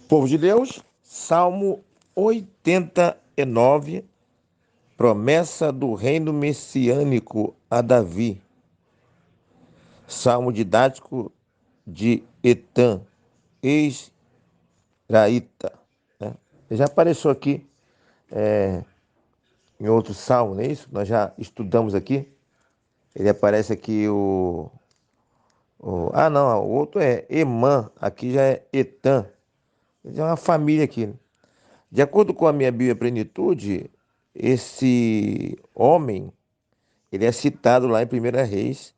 Povo de Deus, Salmo 89, promessa do reino messiânico a Davi. Salmo didático de Etan, ex-raíta. Né? Ele já apareceu aqui em outro salmo, não é isso? Nós já estudamos aqui. Ele aparece aqui não, o outro é Emã, aqui já é Etan. Ele é uma família aqui, né? De acordo com a minha Bíblia Plenitude, esse homem, ele é citado lá em 1 Reis,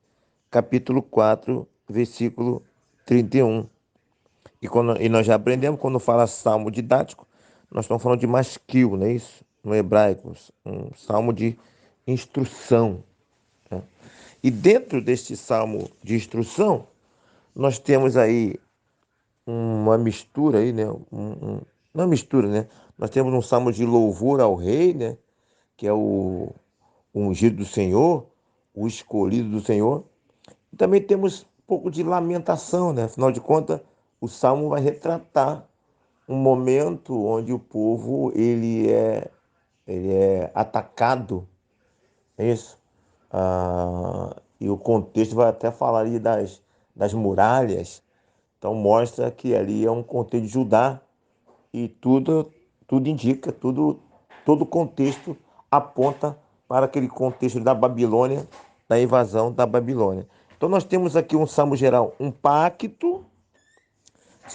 capítulo 4, versículo 31. E nós já aprendemos, quando fala salmo didático, nós estamos falando de masquil, não é isso? No hebraico, um salmo de instrução. Né? E dentro deste salmo de instrução, nós temos aí uma mistura aí, né? Não é mistura, né? Nós temos um salmo de louvor ao rei, né? Que é o ungido do Senhor, o escolhido do Senhor. E também temos um pouco de lamentação, né? Afinal de contas, o salmo vai retratar um momento onde o povo ele é atacado, é isso? E o contexto vai até falar ali das muralhas. Então mostra que ali é um contexto de Judá e tudo indica, todo o contexto aponta para aquele contexto da Babilônia, da invasão da Babilônia. Então nós temos aqui um salmo geral, um pacto,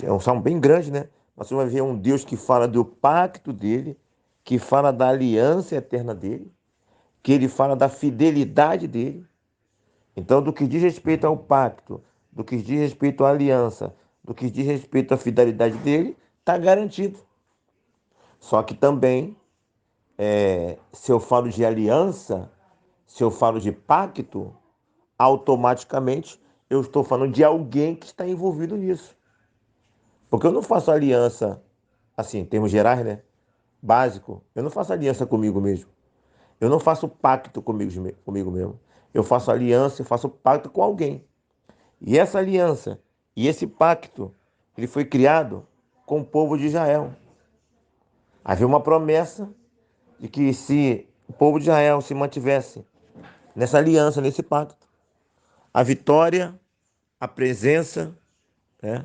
é um salmo bem grande, né? Nós vamos ver um Deus que fala do pacto dele, que fala da aliança eterna dele, que ele fala da fidelidade dele. Então, do que diz respeito ao pacto, do que diz respeito à aliança, do que diz respeito à fidelidade dele, está garantido. Só que também, se eu falo de aliança, se eu falo de pacto, automaticamente eu estou falando de alguém que está envolvido nisso. Porque eu não faço aliança, assim, em termos gerais, né? Básico. Eu não faço aliança comigo mesmo. Eu não faço pacto comigo mesmo. Eu faço aliança, eu faço pacto com alguém. E essa aliança e esse pacto, ele foi criado com o povo de Israel. Havia uma promessa de que se o povo de Israel se mantivesse nessa aliança, nesse pacto, a vitória, a presença, né,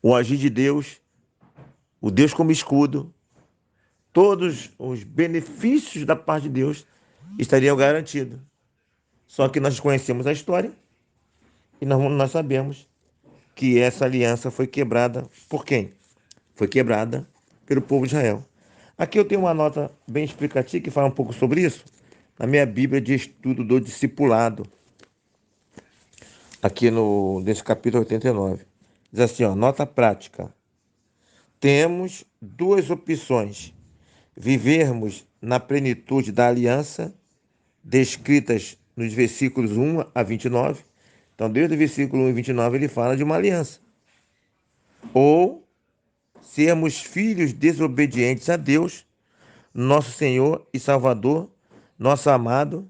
o agir de Deus, o Deus como escudo, todos os benefícios da parte de Deus estariam garantidos. Só que nós conhecemos a história e nós sabemos que essa aliança foi quebrada por quem? Foi quebrada pelo povo de Israel. Aqui eu tenho uma nota bem explicativa que fala um pouco sobre isso, na minha Bíblia de Estudo do Discipulado, aqui nesse capítulo 89. Diz assim, ó, nota prática. Temos duas opções: vivermos na plenitude da aliança, descritas nos versículos 1 a 29. Então, desde o versículo 1 e 29, ele fala de uma aliança. Ou sermos filhos desobedientes a Deus, nosso Senhor e Salvador, nosso amado,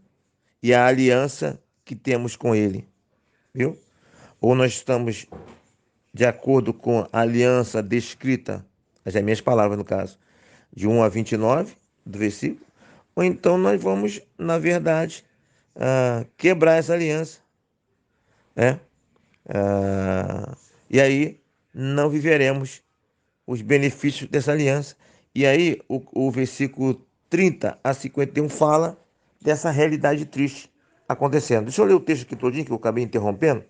e a aliança que temos com Ele. Viu? Ou nós estamos de acordo com a aliança descrita, as minhas palavras no caso, de 1 a 29 do versículo, ou então nós vamos, na verdade, quebrar essa aliança, né? E aí não viveremos os benefícios dessa aliança. E aí o versículo 30 a 51 fala dessa realidade triste acontecendo. Deixa eu ler o texto aqui todinho, que eu acabei interrompendo.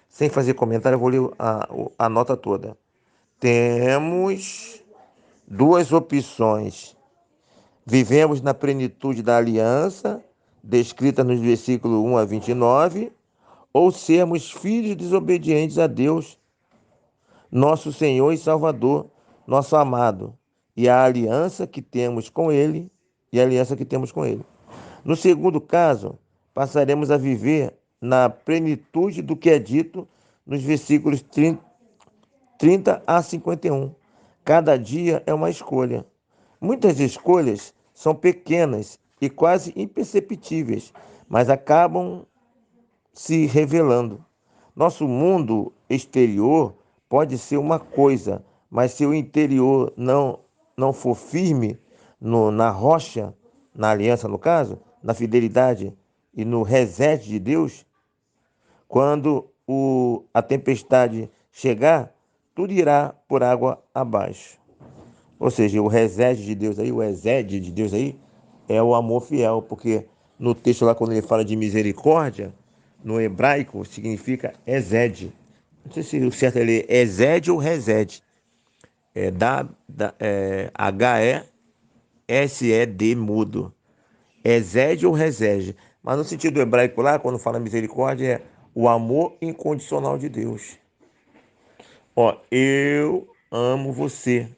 Sem fazer comentário, eu vou ler a nota toda. Temos duas opções. Vivemos na plenitude da aliança, descrita nos versículos 1 a 29, ou sermos filhos desobedientes a Deus, nosso Senhor e Salvador, nosso amado, e a aliança que temos com Ele, e a aliança que temos com Ele. No segundo caso, passaremos a viver na plenitude do que é dito nos versículos 30 a 51. Cada dia é uma escolha. Muitas escolhas são pequenas e quase imperceptíveis, mas acabam se revelando. Nosso mundo exterior pode ser uma coisa, Mas se o interior não for firme na rocha, na aliança no caso, na fidelidade e no reset de Deus, quando a tempestade chegar, tudo irá por água abaixo. Ou seja, o reset de Deus aí, o exede de Deus aí, é o amor fiel, porque no texto lá, quando ele fala de misericórdia, no hebraico significa exede. Não sei se o certo é ler exede ou resede. H-E-S-E-D mudo. Exede ou resede. Mas no sentido hebraico lá, quando fala misericórdia, é o amor incondicional de Deus. Ó, eu amo você.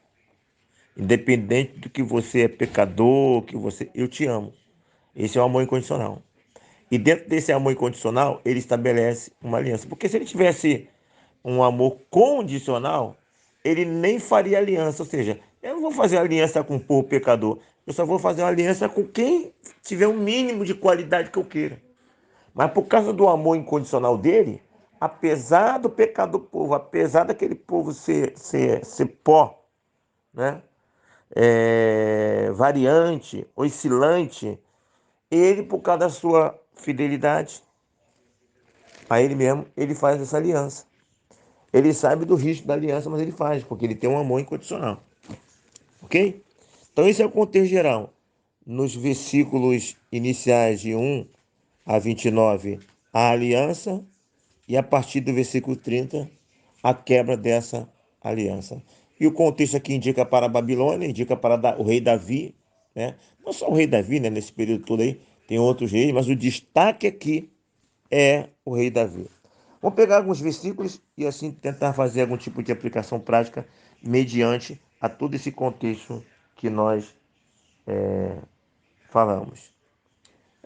Independente do que você é pecador, eu te amo. Esse é o amor incondicional. E dentro desse amor incondicional, ele estabelece uma aliança. Porque se ele tivesse um amor condicional, ele nem faria aliança. Ou seja, eu não vou fazer aliança com o povo pecador. Eu só vou fazer uma aliança com quem tiver um mínimo de qualidade que eu queira. Mas por causa do amor incondicional dele, apesar do pecado do povo, apesar daquele povo ser pó, né? Variante, oscilante, ele, por causa da sua fidelidade a ele mesmo, ele faz essa aliança. Ele sabe do risco da aliança, mas ele faz, porque ele tem um amor incondicional. Ok? Então, esse é o contexto geral. Nos versículos iniciais de 1 a 29, a aliança, e a partir do versículo 30, a quebra dessa aliança. E o contexto aqui indica para a Babilônia, indica para o rei Davi, né? Não só o rei Davi, né? Nesse período todo aí, tem outros reis, mas o destaque aqui é o rei Davi. Vamos pegar alguns versículos e assim tentar fazer algum tipo de aplicação prática mediante a todo esse contexto que nós falamos.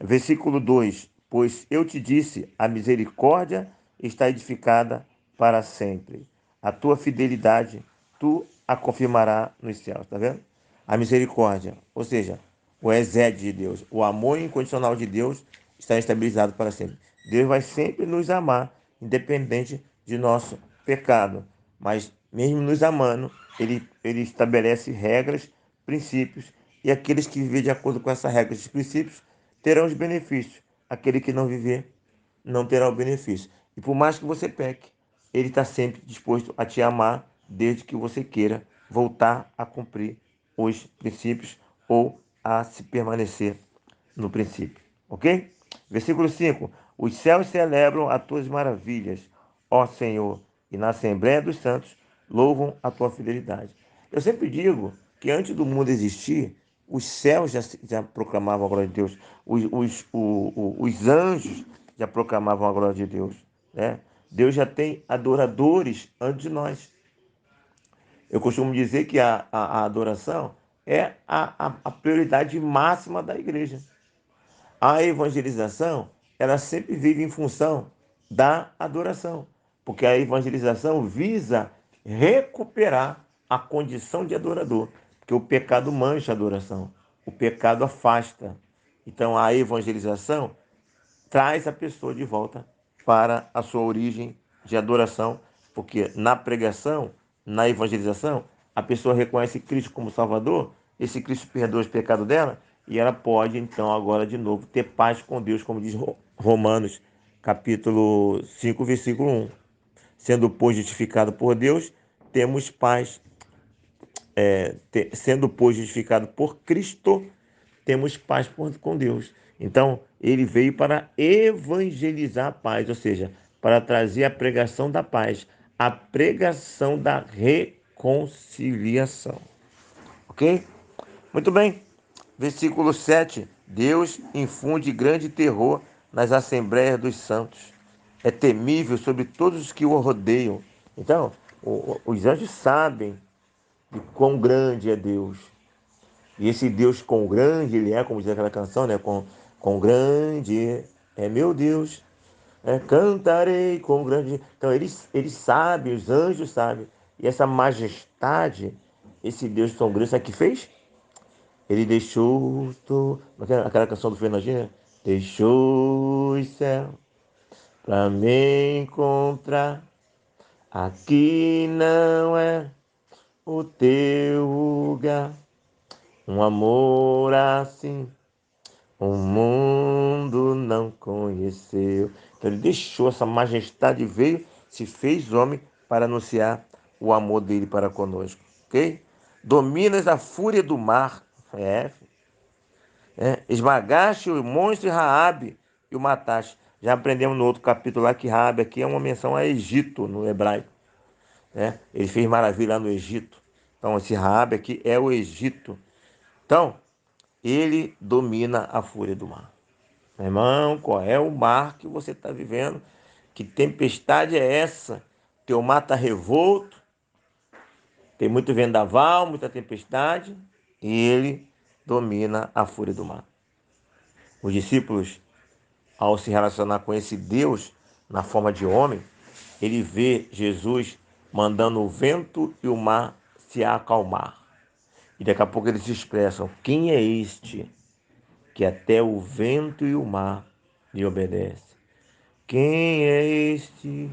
Versículo 2: Pois eu te disse, a misericórdia está edificada para sempre. A tua fidelidade, tu a confirmará nos céus. Tá vendo? A misericórdia, ou seja, o exército de Deus, o amor incondicional de Deus está estabilizado para sempre. Deus vai sempre nos amar, independente de nosso pecado. Mas mesmo nos amando, ele estabelece regras, princípios, e aqueles que viverem de acordo com essas regras e princípios terão os benefícios. Aquele que não viver não terá o benefício. E por mais que você peque, ele está sempre disposto a te amar, desde que você queira voltar a cumprir os princípios ou a se permanecer no princípio. Ok? Versículo 5: Os céus celebram as tuas maravilhas, ó Senhor, e na Assembleia dos Santos louvam a tua fidelidade. Eu sempre digo que antes do mundo existir, os céus já proclamavam a glória de Deus, os anjos já proclamavam a glória de Deus. Né? Deus já tem adoradores antes de nós. Eu costumo dizer que a adoração é a prioridade máxima da igreja. A evangelização, ela sempre vive em função da adoração, porque a evangelização visa recuperar a condição de adorador, porque o pecado mancha a adoração, o pecado afasta. Então a evangelização traz a pessoa de volta para a sua origem de adoração, porque na pregação, na evangelização, a pessoa reconhece Cristo como Salvador, esse Cristo perdoa os pecados dela, e ela pode, então, agora de novo, ter paz com Deus, como diz Romanos, capítulo 5, versículo 1. Sendo, pois, justificado por Deus, temos paz. Sendo, pois, justificado por Cristo, temos paz com Deus. Então, ele veio para evangelizar a paz, ou seja, para trazer a pregação da paz, a pregação da reconciliação. Ok? Muito bem. Versículo 7. Deus infunde grande terror nas assembleias dos santos. É temível sobre todos os que o rodeiam. Então, os anjos sabem de quão grande é Deus. E esse Deus quão grande ele é, como diz aquela canção, né? Quão grande é meu Deus. Cantarei com grande. Então, eles sabem, os anjos sabem. E essa majestade, esse Deus tão grande, sabe o que fez? Ele deixou aquela canção do Fernandinho, né? Deixou o céu para me encontrar. Aqui não é o teu lugar. Um amor assim o mundo não conheceu. Então ele deixou essa majestade, veio, se fez homem para anunciar o amor dele para conosco, ok? Dominas a fúria do mar, esmagaste o monstro e Raabe e o mataste. Já aprendemos no outro capítulo lá que Raabe aqui é uma menção a Egito no hebraico, né? Ele fez maravilha lá no Egito. Então esse Raabe aqui é o Egito. Então ele domina a fúria do mar. Meu irmão, qual é o mar que você está vivendo? Que tempestade é essa? Teu mar está revolto, tem muito vendaval, muita tempestade, e ele domina a fúria do mar. Os discípulos, ao se relacionar com esse Deus na forma de homem, ele vê Jesus mandando o vento e o mar se acalmar. E daqui a pouco eles se expressam: quem é este que até o vento e o mar lhe obedecem? Quem é este?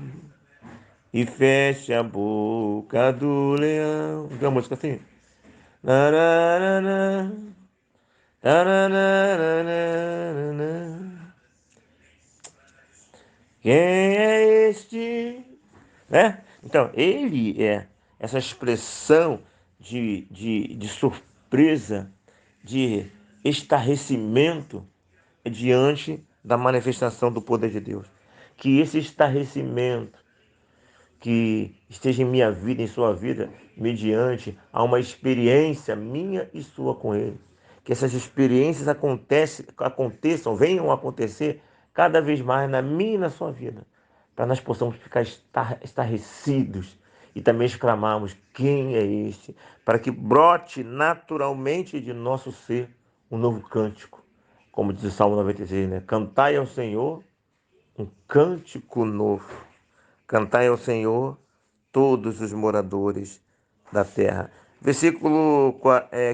E fecha a boca do leão. Tem uma música assim? Nararana, tarararararana. Quem é este? Né? Então, ele é essa expressão de surpresa, de estarrecimento diante da manifestação do poder de Deus. Que esse estarrecimento que esteja em minha vida, em sua vida, mediante a uma experiência minha e sua com Ele. Que essas experiências aconteçam, venham a acontecer cada vez mais na minha e na sua vida, para nós possamos ficar estarrecidos e também exclamarmos: quem é este? Para que brote naturalmente de nosso ser um novo cântico. Como diz o Salmo 96, né? Cantai ao Senhor um cântico novo. Cantai ao Senhor todos os moradores da terra. Versículo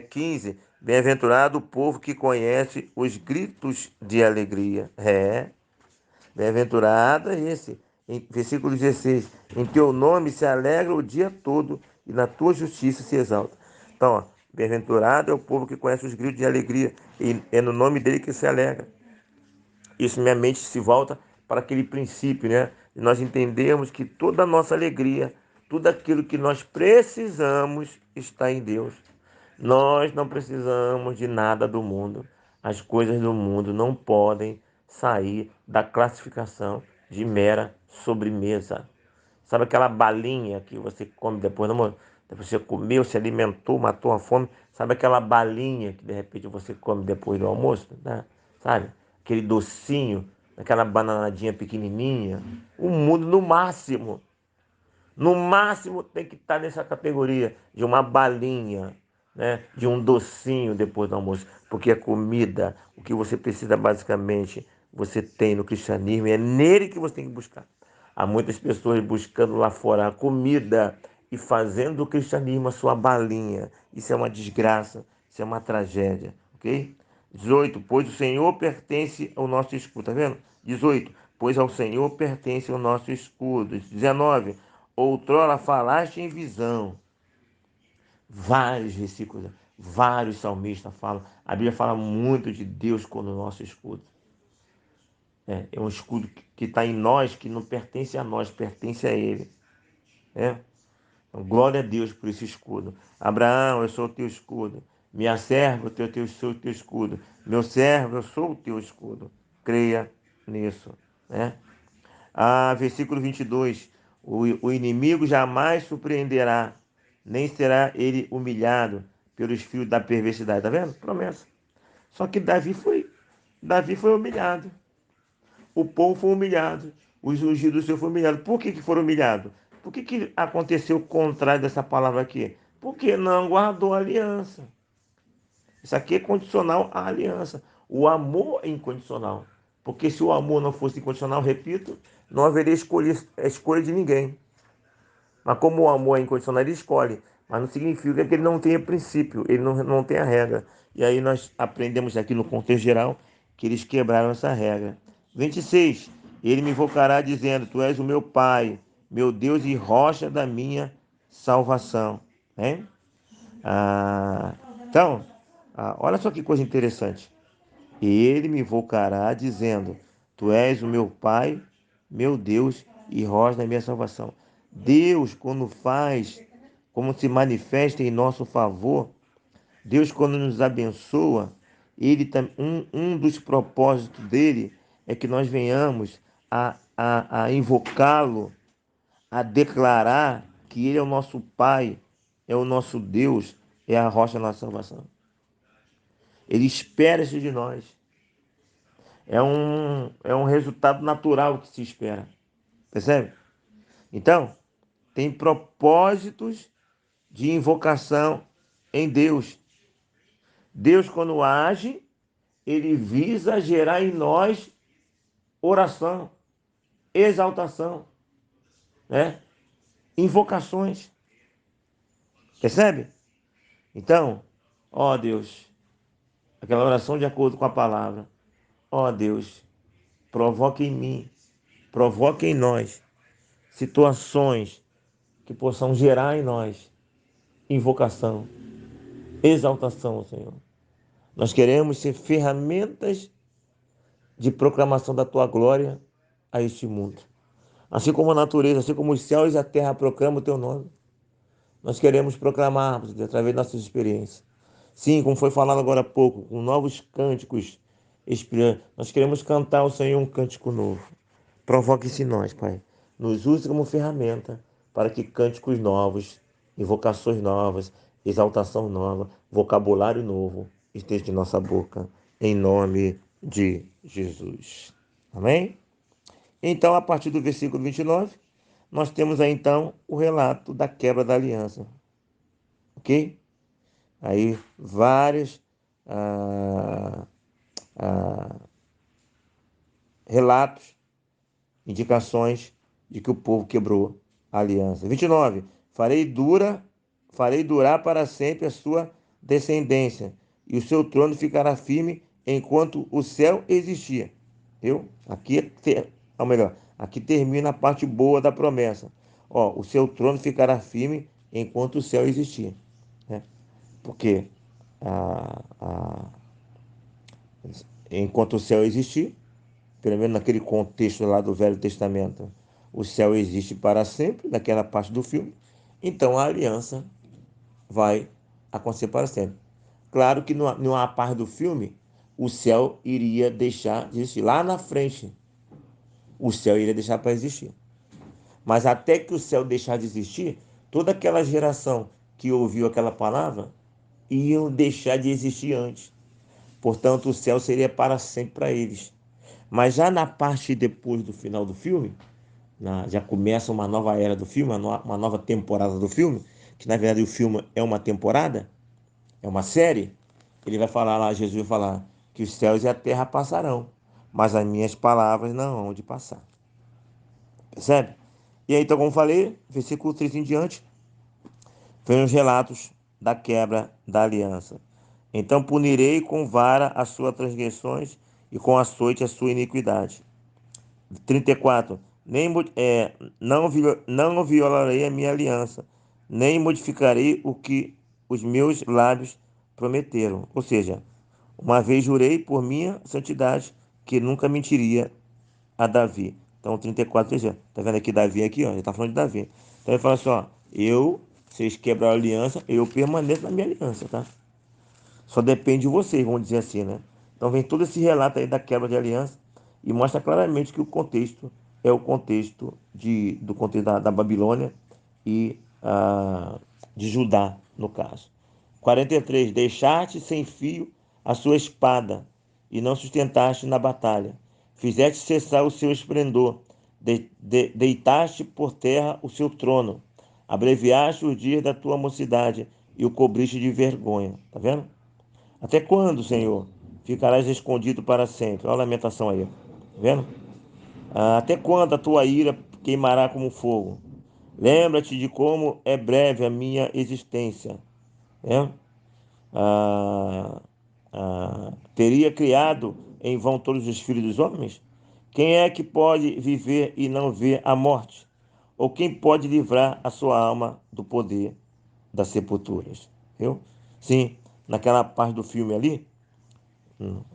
15. Bem-aventurado o povo que conhece os gritos de alegria. Bem-aventurado é esse. Versículo 16. Em teu nome se alegra o dia todo e na tua justiça se exalta. Então, bem-aventurado é o povo que conhece os gritos de alegria e é no nome dele que se alegra. Isso, minha mente se volta para aquele princípio, né? E nós entendemos que toda a nossa alegria, tudo aquilo que nós precisamos está em Deus. Nós não precisamos de nada do mundo. As coisas do mundo não podem sair da classificação de mera sobremesa. Sabe aquela balinha que você come depois, não? Depois você comeu, se alimentou, matou a fome. Sabe aquela balinha que de repente você come depois do almoço, né? Sabe? Aquele docinho, aquela bananadinha pequenininha. O mundo no máximo tem que estar nessa categoria de uma balinha, né? De um docinho depois do almoço. Porque a comida, o que você precisa basicamente, você tem no cristianismo, é nele que você tem que buscar. Há muitas pessoas buscando lá fora a comida e fazendo do cristianismo a sua balinha. Isso é uma desgraça, isso é uma tragédia, ok? 18, pois o Senhor pertence ao nosso escudo, tá vendo? 18, pois ao Senhor pertence o nosso escudo. 19, outrora falaste em visão. Vários versículos, vários salmistas falam. A Bíblia fala muito de Deus como nosso escudo. É um escudo que está em nós, que não pertence a nós, pertence a Ele. Então, glória a Deus por esse escudo. Abraão, eu sou o teu escudo. Minha serva, eu sou o teu escudo. Meu servo, eu sou o teu escudo. Creia nisso. Né? Versículo 22. O inimigo jamais surpreenderá, nem será ele humilhado pelos filhos da perversidade. Está vendo? Promessa. Só que Davi foi humilhado. O povo foi humilhado. Os ungidos do Senhor foram humilhados. Por que foram humilhados? Por que aconteceu o contrário dessa palavra aqui? Porque não guardou a aliança. Isso aqui é condicional à aliança. O amor é incondicional. Porque se o amor não fosse incondicional, repito, não haveria escolha de ninguém. Mas como o amor é incondicional, ele escolhe. Mas não significa que ele não tenha princípio, ele não tenha regra. E aí nós aprendemos aqui no contexto geral que eles quebraram essa regra. 26. Ele me invocará dizendo: Tu és o meu Pai, meu Deus e rocha da minha salvação. Hein? Então, olha só que coisa interessante. Ele me invocará dizendo: Tu és o meu Pai, meu Deus e rocha da minha salvação. Deus, quando faz, como se manifesta em nosso favor, Deus, quando nos abençoa, um dos propósitos dele é que nós venhamos a invocá-lo, a declarar que ele é o nosso Pai, é o nosso Deus, é a rocha da nossa salvação. Ele espera isso de nós. É um resultado natural que se espera. Percebe? Então, tem propósitos de invocação em Deus. Deus, quando age, ele visa gerar em nós oração, exaltação, né? Invocações. Percebe? Então, ó Deus, aquela oração de acordo com a palavra. Ó Deus, provoque em mim, provoque em nós situações que possam gerar em nós invocação, exaltação, Senhor. Nós queremos ser ferramentas de proclamação da tua glória a este mundo. Assim como a natureza, assim como os céus e a terra proclamam o teu nome, nós queremos proclamar através das nossas experiências. Sim, como foi falado agora há pouco, com novos cânticos, nós queremos cantar ao Senhor um cântico novo. Provoque-se em nós, Pai. Nos use como ferramenta para que cânticos novos, invocações novas, exaltação nova, vocabulário novo esteja em nossa boca, em nome de Jesus. Amém? Então, a partir do versículo 29, nós temos aí então o relato da quebra da aliança. Ok? Aí vários relatos, indicações de que o povo quebrou a aliança. 29. Farei durar para sempre a sua descendência, e o seu trono ficará firme enquanto o céu existir. Viu? Ou melhor, aqui termina a parte boa da promessa. Ó, o seu trono ficará firme enquanto o céu existir. Né? Porque enquanto o céu existir, pelo menos naquele contexto lá do Velho Testamento, o céu existe para sempre, naquela parte do filme, então a aliança vai acontecer para sempre. Claro que numa parte do filme, o céu iria deixar de existir. Lá na frente, o céu iria deixar para existir. Mas até que o céu deixar de existir, toda aquela geração que ouviu aquela palavra iam deixar de existir antes. Portanto, o céu seria para sempre para eles. Mas já na parte depois do final do filme, já começa uma nova era do filme, uma nova temporada do filme, que na verdade o filme é uma temporada, é uma série. Ele vai falar lá, Jesus vai falar que os céus e a terra passarão, mas as minhas palavras não hão de passar. Percebe? E aí, então, como falei, versículo 30 em diante, vem os relatos da quebra da aliança. Então punirei com vara as suas transgressões e com açoite a sua iniquidade. 34. Não violarei a minha aliança, nem modificarei o que os meus lábios prometeram. Ou seja, uma vez jurei por minha santidade que nunca mentiria a Davi. Então, 34, tá vendo aqui Davi aqui, ó, ele tá falando de Davi. Então ele fala assim, ó, vocês quebraram a aliança, eu permaneço na minha aliança, tá? Só depende de vocês, vamos dizer assim, né? Então vem todo esse relato aí da quebra de aliança e mostra claramente que o contexto é o contexto do contexto da Babilônia e de Judá, no caso. 43. Deixaste sem fio a sua espada e não sustentaste na batalha. Fizeste cessar o seu esplendor, deitaste por terra o seu trono, abreviaste os dias da tua mocidade e o cobriste de vergonha. Tá vendo? Até quando, Senhor, ficarás escondido para sempre? Olha a lamentação aí, tá vendo? Até quando a tua ira queimará como fogo? Lembra-te de como é breve a minha existência, né? Teria criado em vão todos os filhos dos homens? Quem é que pode viver e não ver a morte? Ou quem pode livrar a sua alma do poder? das sepulturas, viu? Sim, naquela parte do filme ali,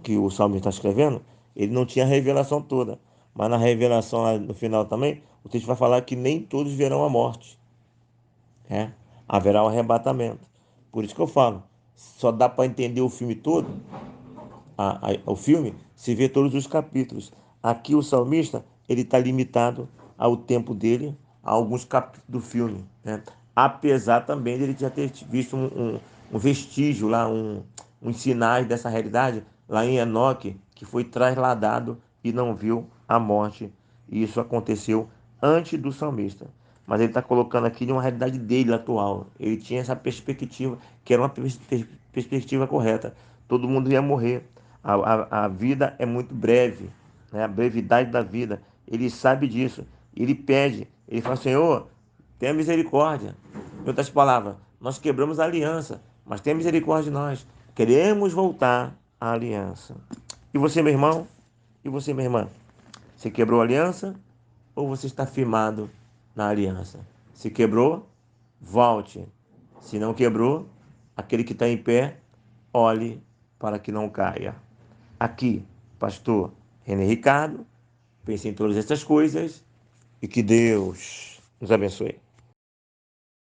que o salmista está escrevendo, ele não tinha a revelação toda, mas na revelação lá no final também, o texto vai falar que nem todos verão a morte, né? Haverá um arrebatamento. Por isso que eu falo, só dá para entender o filme todo, o filme, se vê todos os capítulos. Aqui o salmista, ele está limitado ao tempo dele, a alguns capítulos do filme, né? Apesar também de ele já ter visto um vestígio lá, uns sinais dessa realidade, lá em Enoque, que foi trasladado e não viu a morte. E isso aconteceu antes do salmista. Mas ele está colocando aqui de uma realidade dele atual. Ele tinha essa perspectiva, que era uma perspectiva correta. Todo mundo ia morrer. A vida é muito breve, né? A brevidade da vida. Ele sabe disso. Ele pede, ele fala: Senhor, tenha misericórdia. Em outras palavras, nós quebramos a aliança, mas tenha misericórdia de nós. Queremos voltar à aliança. E você, meu irmão? E você, minha irmã? Você quebrou a aliança ou você está firmado na aliança? Se quebrou, volte. Se não quebrou, aquele que está em pé, olhe para que não caia. Aqui, pastor René Ricardo, pense em todas essas coisas e que Deus nos abençoe.